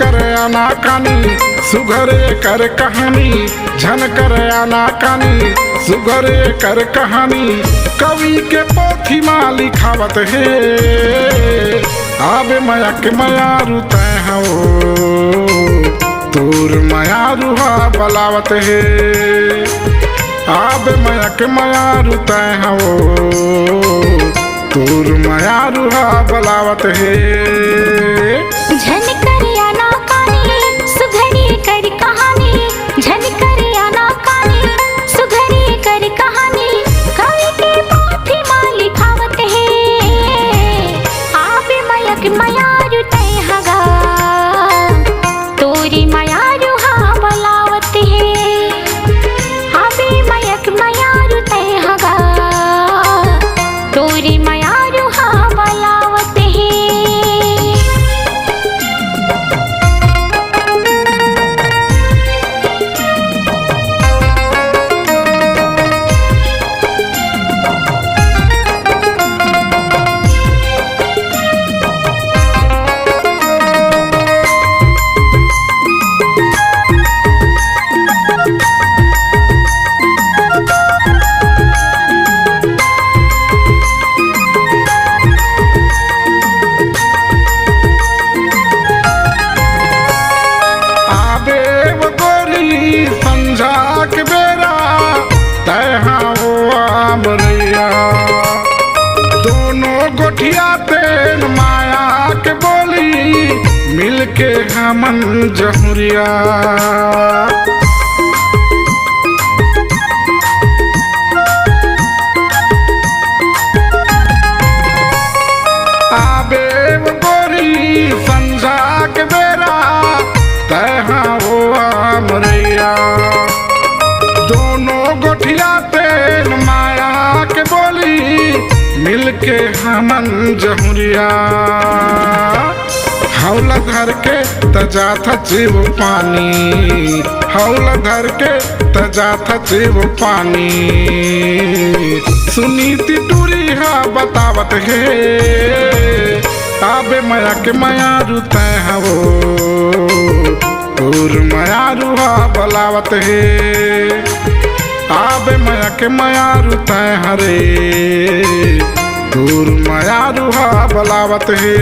कर अनाकानी सुघरे कर कहानी, झनकर अनाकानी सुघरे कर कहानी। कवि के पोथी माँ लिखावत है, आबे माया के मायारू तय हो, तोर मायारू हा बलावत है। आबे माया के मायारू तय हो, तोर मायारू हा बलावत है। झनकर अनाकानी सुघरे कर कहानी, झनकर अनाकानी सुघरे कर कहानी। कवि के पोथी माँ लिखावत है, आबे माया के मायारू तय हगा, तोरी मायारू हा बलावत है। आबे माया के मायारू तय हगा, तोरी मायारू हा बलावत है। संझा के बेरा तैहा वो आमरैया, दोनों गोठिया तेन माया के बोली मिलके हमन जहुरिया। आबे वो गोरी संझा के बेरा तैहा वो आमरैया, दोनों गोठिया तेन माया के बोली मिलके हमन जहुरिया। हौला धर के तजा था जीव पानी, हौला धर के तजा था जीव पानी। सुनीति टूरी हा बतावत है, आबे माया के मायारू तय हो, तोर मायारू हा बलावत है। आबे माया के मायारू तय हरे, तोर मायारू हा बलावत है।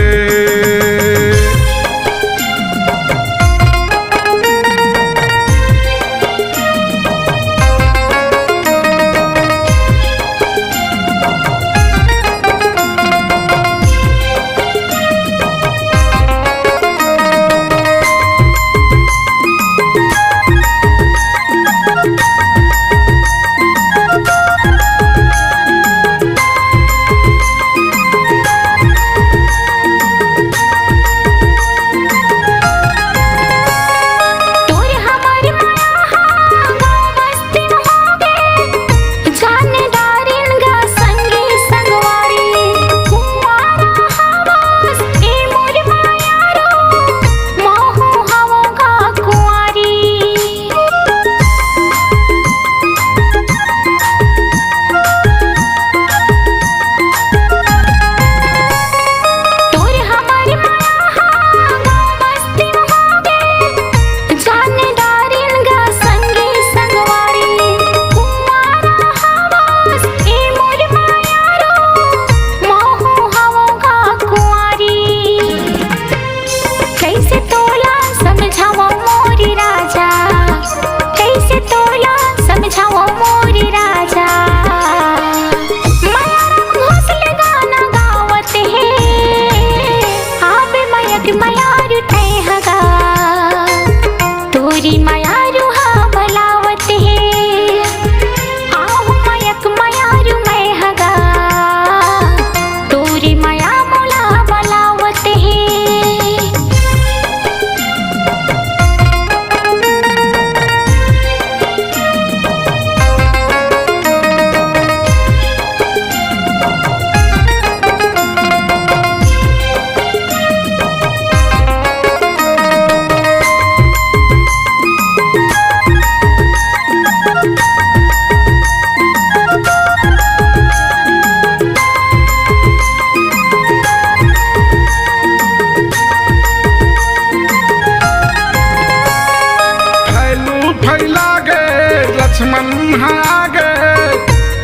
लक्ष्मण आगे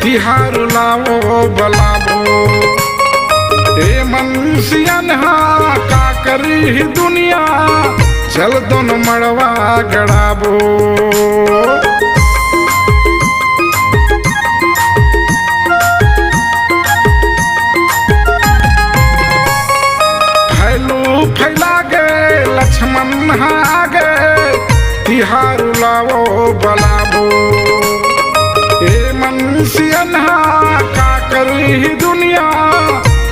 तिहार लावो बलावो ए मनसियन का करी दुनिया चल दोनों मड़वा गड़ाबो फैला गे लक्ष्मण आगे तिहार लावो बलावो ए मनसियन का करी दुनिया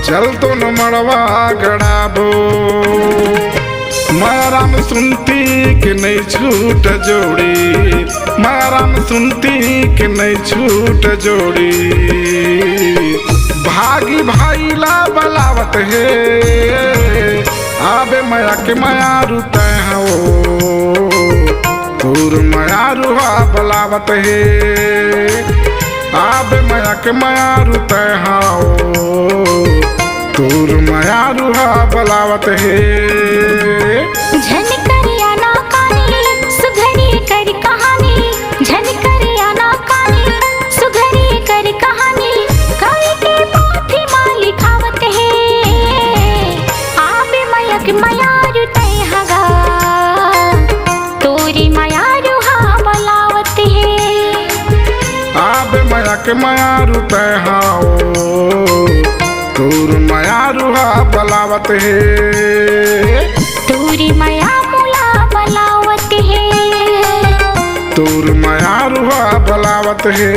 चल तो न मड़वा गड़ाबो माया राम सुनती कि नहीं छूट जोड़ी माया राम सुनती कि नहीं छूट जोड़ी भागी भाई ला बलावत है आबे माया के माया रुते हो तूर माया रुहा बलावत है आबे माया के माया रुते हो तूर माया रुहा बलावत है झन करिया ना कानी सुघरी कर कहानी झन करिया ना कानी सुघरी कर कहानी कवि के पोथी माँ लिखावत है आबे मयक मयारु तय हगा तोरी मयारु हा बलावत है आबे मयक मयारु तय हाओ तूर मयारु हा बलावत है तोरी मया मुला बलावत है तूर मयारु हा बलावत है।